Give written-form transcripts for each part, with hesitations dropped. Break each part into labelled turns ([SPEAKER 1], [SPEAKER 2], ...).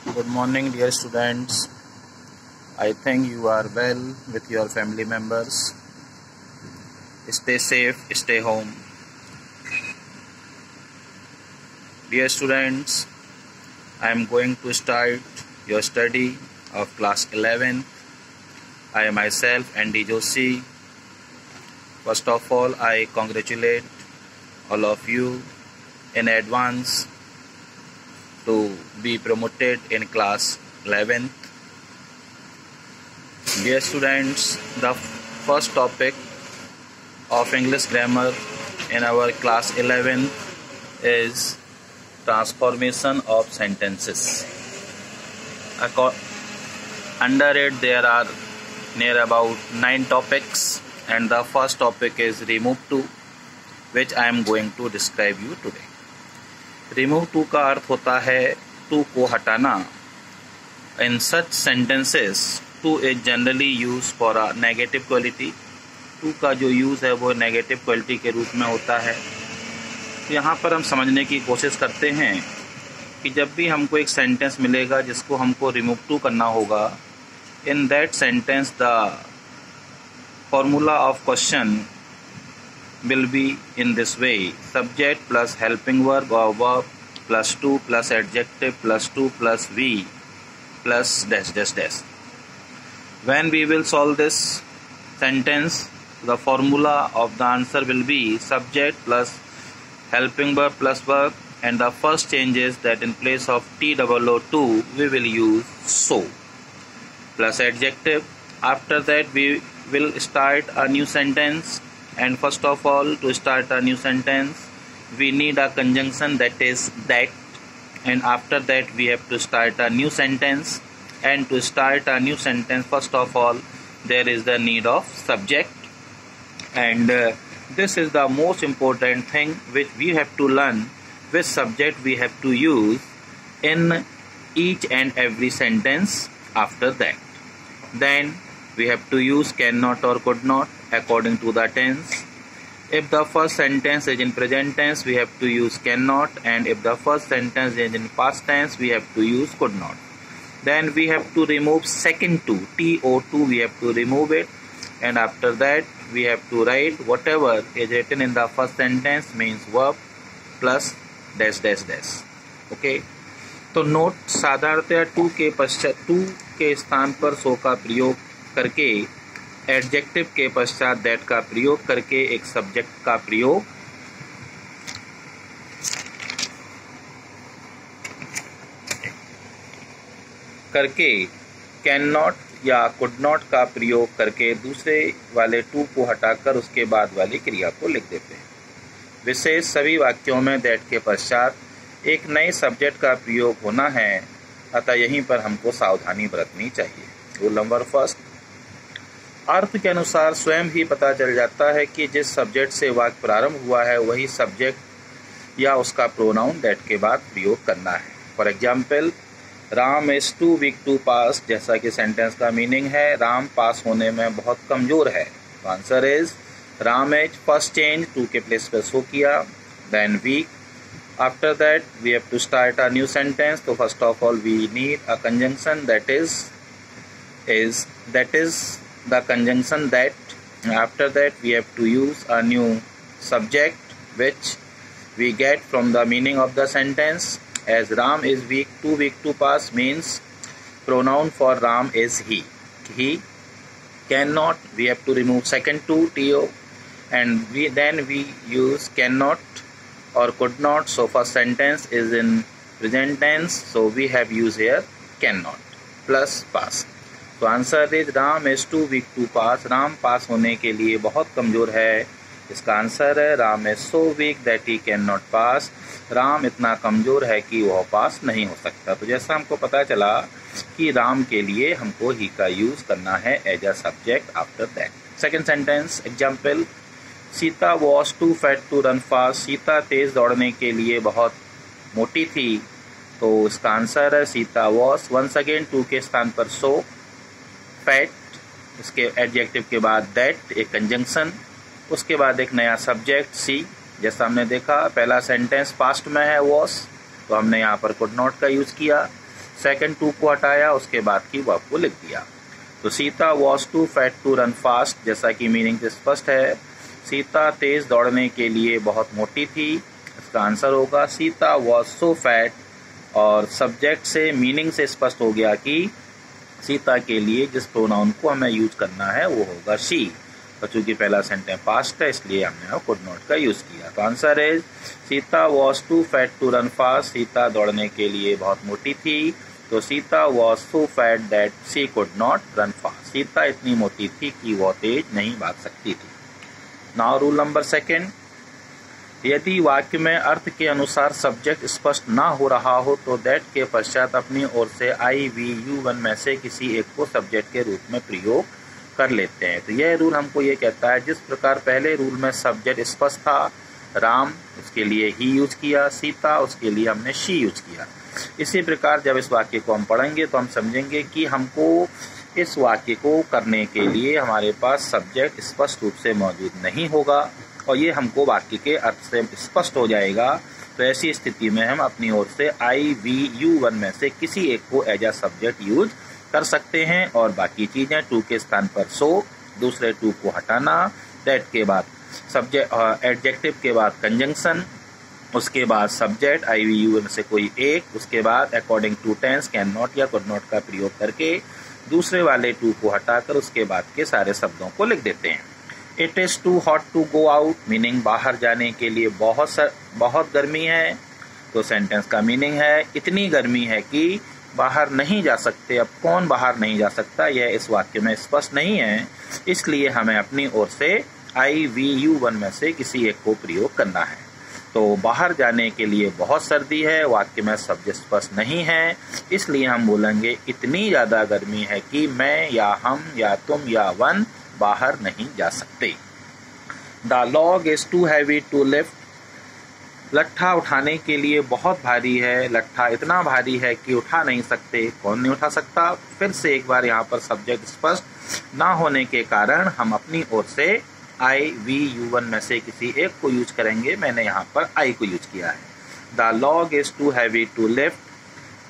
[SPEAKER 1] Good morning, dear students. I think you are well with your family members. Stay safe, stay home. Dear students, I am going to start your study of class 11. I myself, Andy Joshi. First of all, I congratulate all of you in advance to be promoted in class 11th. Dear students, the first topic of English grammar in our class 11 is transformation of sentences. Under it there are near about 9 topics, and the first topic is remove to, which I am going to describe you today. Remove too का अर्थ होता है too को हटाना. In such sentences too is generally use for a negative quality. Too का जो use है वो नेगेटिव क्वालिटी के रूप में होता है. तो यहाँ पर हम समझने की कोशिश करते हैं कि जब भी हमको एक सेंटेंस मिलेगा जिसको हमको रिमूव टू करना होगा, in that sentence the formula of question will be in this way: subject plus helping verb or verb plus to plus adjective plus to plus we plus dash dash dash. When we will solve this sentence, the formula of the answer will be subject plus helping verb plus verb, and the first change is that in place of to we will use so plus adjective. After that we will start a new sentence. And first of all, to start a new sentence, we need a conjunction, that is that. And after that, we have to start a new sentence. And to start a new sentence, first of all, there is the need of subject. And this is the most important thing which we have to learn, which subject we have to use in each and every sentence after that. Then we have to use cannot or could not according to the tense. If the first sentence is in present tense, we have to use cannot, and if the first sentence is in past tense, we have to use could not. Then we have to remove second to, to, we have to remove it, and after that we have to write whatever is written in the first sentence means verb plus dash dash dash. Okay, तो note साधारणतया to के पश्चात to के स्थान पर सो का प्रयोग करके, एडजेक्टिव के पश्चात दैट का प्रयोग करके एक सब्जेक्ट का प्रयोग करके, कैन नॉट या कुड नॉट का प्रयोग करके दूसरे वाले टू को हटाकर उसके बाद वाली क्रिया को लिख देते हैं. विशेष सभी वाक्यों में दैट के पश्चात एक नए सब्जेक्ट का प्रयोग होना है, अतः यहीं पर हमको सावधानी बरतनी चाहिए. रूल नंबर फर्स्ट, अर्थ के अनुसार स्वयं ही पता चल जाता है कि जिस सब्जेक्ट से वाक्य प्रारंभ हुआ है वही सब्जेक्ट या उसका प्रोनाउन दैट के बाद प्रयोग करना है. For example, Ram is too weak to pass. जैसा कि सेंटेंस का मीनिंग है राम पास होने में बहुत कमजोर है. तो answer is Ram is. First change too के प्लेस पर सो किया, then weak. After that we have to start a new sentence. तो first of all we need a conjunction, that is the conjunction that. After that we have to use a new subject which we get from the meaning of the sentence. As Ram is weak, too weak to pass means pronoun for Ram is he. He cannot, we have to remove second to, and then we use cannot or could not. So first sentence is in present tense, so we have used here cannot plus pass. तो answer is Ram is too weak to pass. Ram pass होने के लिए बहुत कमज़ोर है. इसका answer है Ram is so weak that he can not pass. Ram इतना कमज़ोर है कि वह पास नहीं हो सकता. तो जैसा हमको पता चला कि राम के लिए हमको ही का यूज़ करना है as a subject after that. Second sentence example, Sita was too fat to run fast. Sita तेज़ दौड़ने के लिए बहुत मोटी थी. तो इसका आंसर है Sita was. Once again too के स्थान पर सो, फैट, इसके एडजेक्टिव के बाद दैट, एक कंजंक्शन, उसके बाद एक नया सब्जेक्ट सी. जैसा हमने देखा पहला सेंटेंस पास्ट में है वॉस, तो हमने यहाँ पर कुड नॉट का यूज़ किया. सेकंड टू को हटाया, उसके बाद की वर्ब को लिख दिया। तो Sita was too fat to run fast, जैसा कि मीनिंग से स्पष्ट है। सीता तेज दौड़ने के लिए बहुत मोटी थी, इसका आंसर होगा सीता वॉज सो फैट। और सब्जेक्ट से मीनिंग से स्पष्ट हो गया कि सीता के लिए जिस प्रोनाउन को हमें यूज करना है वो होगा शी। तो चूंकि पहला सेंटेंस पास्ट है इसलिए हमने कुड नॉट का यूज किया। तो आंसर है Sita was too fat to run fast, Sita दौड़ने के लिए बहुत मोटी थी। तो Sita was so fat that she could not run fast, Sita इतनी मोटी थी कि वह तेज नहीं भाग सकती थी। नाउ रूल नंबर सेकेंड, यदि वाक्य में अर्थ के अनुसार सब्जेक्ट स्पष्ट ना हो रहा हो तो दैट के पश्चात अपनी ओर से आई वी यू वन में से किसी एक को सब्जेक्ट के रूप में प्रयोग कर लेते हैं। तो यह रूल हमको ये कहता है, जिस प्रकार पहले रूल में सब्जेक्ट स्पष्ट था, राम उसके लिए ही यूज किया, सीता उसके लिए हमने शी यूज किया, इसी प्रकार जब इस वाक्य को हम पढ़ेंगे तो हम समझेंगे कि हमको इस वाक्य को करने के लिए हमारे पास सब्जेक्ट स्पष्ट रूप से मौजूद नहीं होगा और ये हमको वाक्य के अर्थ से स्पष्ट हो जाएगा। तो ऐसी स्थिति में हम अपनी ओर से आई वी यू वन में से किसी एक को एज अ सब्जेक्ट यूज कर सकते हैं और बाकी चीजें टू के स्थान पर सो, दूसरे टू को हटाना, दैट के बाद सब्जेक्ट एडजेक्टिव के बाद कंजंक्शन, उसके बाद सब्जेक्ट आई वी यू में से कोई एक, उसके बाद according to tense can not या कुड नॉट का प्रयोग करके दूसरे वाले टू को हटाकर उसके बाद के सारे शब्दों को लिख देते हैं। It is too hot to go out, meaning बाहर जाने के लिए बहुत गर्मी है। तो सेंटेंस का मीनिंग है इतनी गर्मी है कि बाहर नहीं जा सकते। अब कौन बाहर नहीं जा सकता यह इस वाक्य में स्पष्ट नहीं है, इसलिए हमें अपनी ओर से आई वी यू वन में से किसी एक को प्रयोग करना है। तो बाहर जाने के लिए बहुत सर्दी है, वाक्य में शब्द स्पष्ट नहीं है, इसलिए हम बोलेंगे इतनी ज्यादा गर्मी है कि मैं या हम या तुम या वन बाहर नहीं जा सकते। The log is too heavy to lift, लट्ठा उठाने के लिए बहुत भारी है, लट्ठा इतना भारी है कि उठा नहीं सकते। कौन नहीं उठा सकता? फिर से एक बार यहाँ पर सब्जेक्ट स्पष्ट ना होने के कारण हम अपनी ओर से आई वी यू वन में से किसी एक को यूज करेंगे। मैंने यहाँ पर आई को यूज किया है। The log is too heavy to lift,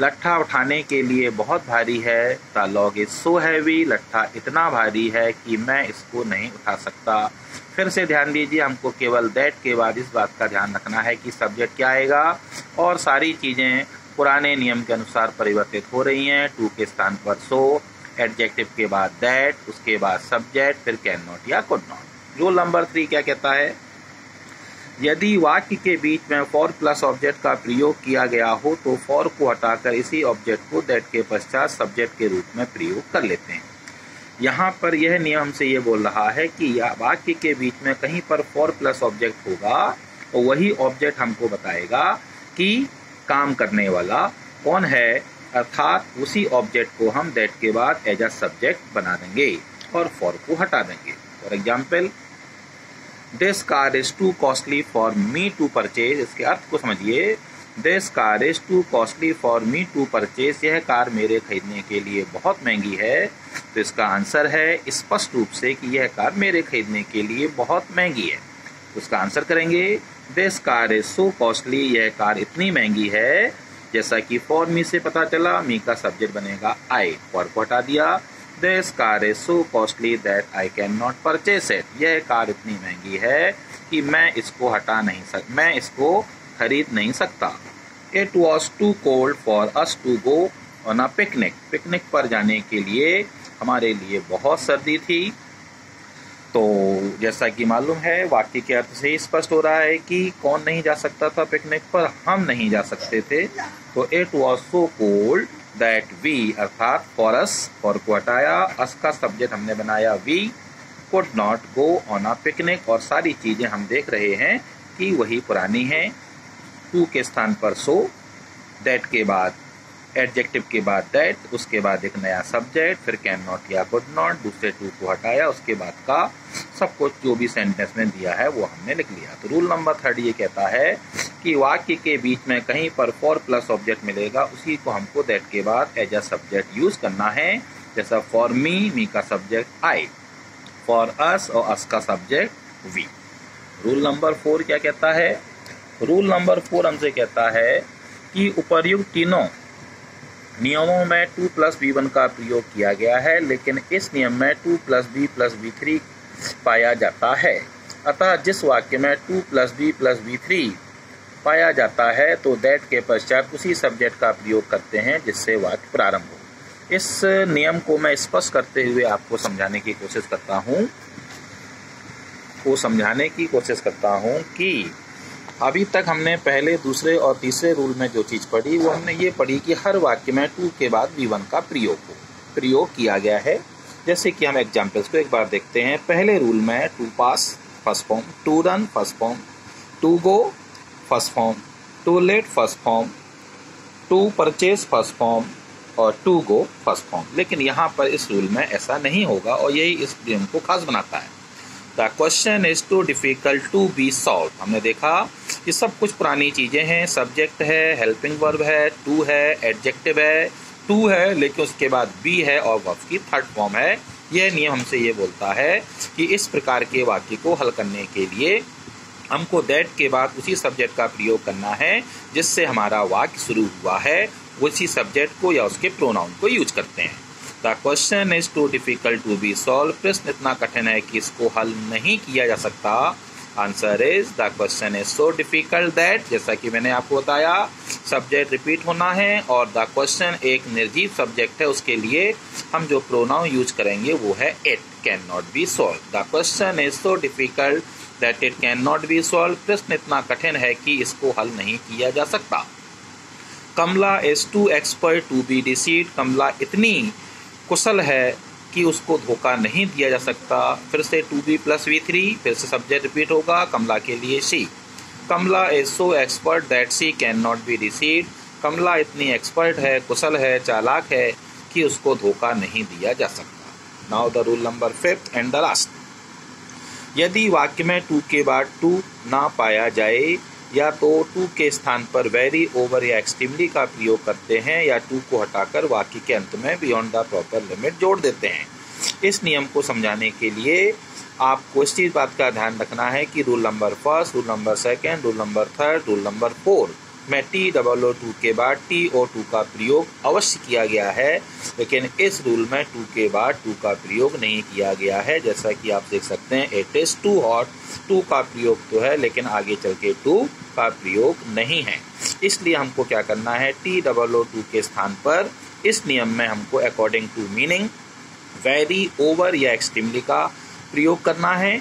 [SPEAKER 1] लट्ठा उठाने के लिए बहुत भारी है। The log is so heavy, लट्ठा इतना भारी है कि मैं इसको नहीं उठा सकता। फिर से ध्यान दीजिए, हमको केवल दैट के बाद इस बात का ध्यान रखना है कि सब्जेक्ट क्या आएगा और सारी चीजें पुराने नियम के अनुसार परिवर्तित हो रही हैं। टू के स्थान पर सो, एडजेक्टिव के बाद दैट, उसके बाद सब्जेक्ट, फिर कैन नॉट या कुड नॉट। रूल नंबर 3 क्या कहता है? यदि वाक्य के बीच में फॉर प्लस ऑब्जेक्ट का प्रयोग किया गया हो तो फॉर को हटाकर इसी ऑब्जेक्ट को दैट के पश्चात सब्जेक्ट के रूप में प्रयोग कर लेते हैं। यहाँ पर यह नियम हमसे ये बोल रहा है कि वाक्य के बीच में कहीं पर फॉर प्लस ऑब्जेक्ट होगा और वही ऑब्जेक्ट हमको बताएगा कि काम करने वाला कौन है, अर्थात उसी ऑब्जेक्ट को हम दैट के बाद एज अ सब्जेक्ट बना देंगे और फॉर को हटा देंगे। For example, this car is too costly for me to purchase, इसके अर्थ को समझिए। This car is too costly for me to purchase, यह कार मेरे खरीदने के लिए बहुत महंगी है। तो इसका आंसर है स्पष्ट रूप से कि यह कार मेरे खरीदने के लिए बहुत महंगी है। तो उसका आंसर करेंगे this car is so costly, यह कार इतनी महंगी है। जैसा कि फॉर मी से पता चला, मी का सब्जेक्ट बनेगा आई, फॉर को हटा दिया। This car is so costly that I can not purchase it, यह कार इतनी महंगी है कि मैं इसको खरीद नहीं सकता। It was too cold for us to go on a picnic, picnic पर जाने के लिए हमारे लिए बहुत सर्दी थी। तो जैसा कि मालूम है वाक्य के अर्थ से ही स्पष्ट हो रहा है कि कौन नहीं जा सकता था पिकनिक पर, हम नहीं जा सकते थे। तो it was so cold that we, अर्थात फॉर अस, फॉर को हटाया, अस का सब्जेक्ट हमने बनाया we, could not go on a picnic, और सारी चीजें हम देख रहे हैं कि वही पुरानी हैं। टू के स्थान पर सो, दैट के बाद एडजेक्टिव के बाद दैट, उसके बाद एक नया सब्जेक्ट, फिर कैन नॉट या कुड नॉट, दूसरे टू को हटाया, उसके बाद का सब कुछ जो भी सेंटेंस में दिया है वो हमने लिख लिया। तो रूल नंबर 3 ये कहता है कि वाक्य के बीच में कहीं पर फॉर प्लस ऑब्जेक्ट मिलेगा, उसी को हमको दैट के बाद एज अ सब्जेक्ट यूज करना है। जैसा फॉर मी, मी का सब्जेक्ट आई, फॉर अस और अस का सब्जेक्ट वी। रूल नंबर 4 क्या कहता है? रूल नंबर 4 हमसे कहता है कि उपर्युक्त तीनों नियमों में 2 + B1 का प्रयोग किया गया है, लेकिन इस नियम में 2 + B + B3 पाया जाता है। अतः जिस वाक्य में 2 + B + B3 पाया जाता है तो दैट के पश्चात उसी सब्जेक्ट का प्रयोग करते हैं जिससे वाक्य प्रारंभ हो। इस नियम को मैं स्पष्ट करते हुए आपको समझाने की कोशिश करता हूँ कि अभी तक हमने पहले, दूसरे और तीसरे रूल में जो चीज़ पढ़ी वो हमने ये पढ़ी कि हर वाक्य में 2 के बाद B1 का प्रयोग किया गया है। जैसे कि हम एग्जाम्पल्स को एक बार देखते हैं। पहले रूल में to pass first form, to run first form, to go first form, to let first form, to purchase first form और टू गो फर्स्ट फॉर्म। लेकिन यहाँ पर इस रूल में ऐसा नहीं होगा और यही इस नियम को खास बनाता है। The question is too difficult to be solve. हमने देखा कि सब कुछ पुरानी चीज़ें हैं, सब्जेक्ट है, हेल्पिंग वर्ब है, टू है, एडजेक्टिव है, टू है, लेकिन उसके बाद बी है और वर्ब की थर्ड फॉर्म है। यह नियम हमसे ये बोलता है कि इस प्रकार के वाक्य को हल करने के लिए हमको दैट के बाद उसी सब्जेक्ट का प्रयोग करना है जिससे हमारा वाक्य शुरू हुआ है, उसी सब्जेक्ट को या उसके प्रोनाउन को यूज करते हैं। The question is too difficult to be solve. प्रश्न इतना कठिन है कि इसको हल नहीं किया जा सकता। Answer is the question is so difficult that, जैसा कि मैंने आपको बताया, सब्जेक्ट रिपीट होना है और द क्वेश्चन एक निर्जीव सब्जेक्ट है, उसके लिए हम जो प्रोनाउन यूज करेंगे वो है it can not B solve. The question is so difficult that it can not B solve. प्रश्न इतना कठिन है कि इसको हल नहीं किया जा सकता। Kamla is too expert to be deceived. Kamla इतनी कुशल है कि उसको धोखा नहीं दिया जा सकता। फिर से 2B + B3, फिर से सब्जेक्ट रिपीट होगा, कमला के लिए she. Kamla is so expert that she can not be deceived. Kamla इतनी एक्सपर्ट है, कुशल है, चालाक है कि उसको धोखा नहीं दिया जा सकता। Now the rule number 5 and the last. यदि वाक्य में 2 के बाद 2 ना पाया जाए या तो 2 के स्थान पर वेरी, ओवर या एक्सट्रीमली का प्रयोग करते हैं या 2 को हटाकर वाक्य के अंत में बियॉन्ड द प्रॉपर लिमिट जोड़ देते हैं। इस नियम को समझाने के लिए आपको इस चीज़ बात का ध्यान रखना है कि rule number 1, rule number 2, rule number 3, rule number 4 में TOO2 के बाद TO2 का प्रयोग अवश्य किया गया है, लेकिन इस रूल में 2 के बाद 2 का प्रयोग नहीं किया गया है। जैसा कि आप देख सकते हैं, इट इज टू हॉट, 2 का प्रयोग तो है लेकिन आगे चल के 2 का प्रयोग नहीं है। इसलिए हमको क्या करना है, TOO2 के स्थान पर इस नियम में हमको according to meaning very, over या एक्सट्रीमली का प्रयोग करना है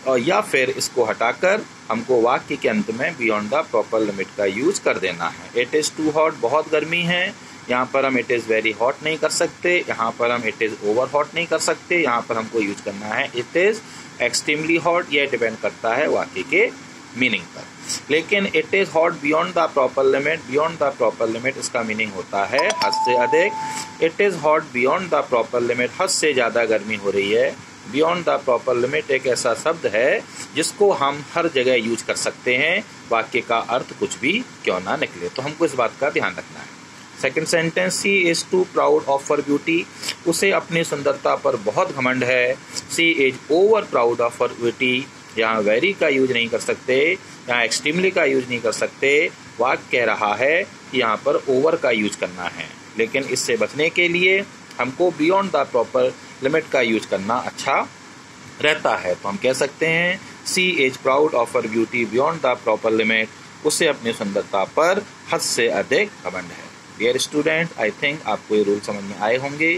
[SPEAKER 1] और या फिर इसको हटाकर हमको वाक्य के अंत में बियॉन्ड द प्रॉपर लिमिट का यूज कर देना है। इट इज़ टू हॉट, बहुत गर्मी है, यहाँ पर हम इट इज़ वेरी हॉट नहीं कर सकते, यहाँ पर हम इट इज़ ओवर हॉट नहीं कर सकते, यहाँ पर हमको यूज करना है इट इज़ एक्सट्रीमली हॉट। यह डिपेंड करता है वाक्य के मीनिंग पर। लेकिन it is hot beyond the proper limit, beyond the proper limit इसका मीनिंग होता है हद से अधिक। It is hot beyond the proper limit, हद से ज़्यादा गर्मी हो रही है। बियॉन्ड द प्रॉपर लिमिट एक ऐसा शब्द है जिसको हम हर जगह यूज कर सकते हैं, वाक्य का अर्थ कुछ भी क्यों ना निकले, तो हमको इस बात का ध्यान रखना है। Second sentence, she is too proud of her beauty. उसे अपनी सुंदरता पर बहुत घमंड है। She is over proud of her beauty. यहाँ वेरी का यूज नहीं कर सकते, यहाँ एक्सट्रीमली का यूज नहीं कर सकते। वाक्य कह रहा है कि यहाँ पर ओवर का यूज करना है, लेकिन इससे बचने के लिए हमको बियॉन्ड द प्रॉपर लिमिट का यूज करना अच्छा रहता है। तो हम कह सकते हैं she is proud of her beauty beyond the proper limit. उसे अपनी सुंदरता पर हद से अधिक घमंड है। डियर स्टूडेंट, आई थिंक आपको ये रूल समझ में आए होंगे।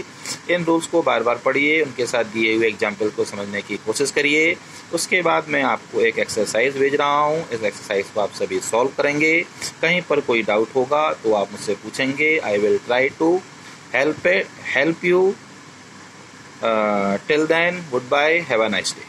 [SPEAKER 1] इन रूल्स को बार बार पढ़िए, उनके साथ दिए हुए एग्जाम्पल को समझने की कोशिश करिए। उसके बाद मैं आपको एक एक्सरसाइज भेज रहा हूँ, इस एक्सरसाइज को आप सभी सॉल्व करेंगे। कहीं पर कोई डाउट होगा तो आप मुझसे पूछेंगे। I will try to help you. Till then, goodbye, have a nice day.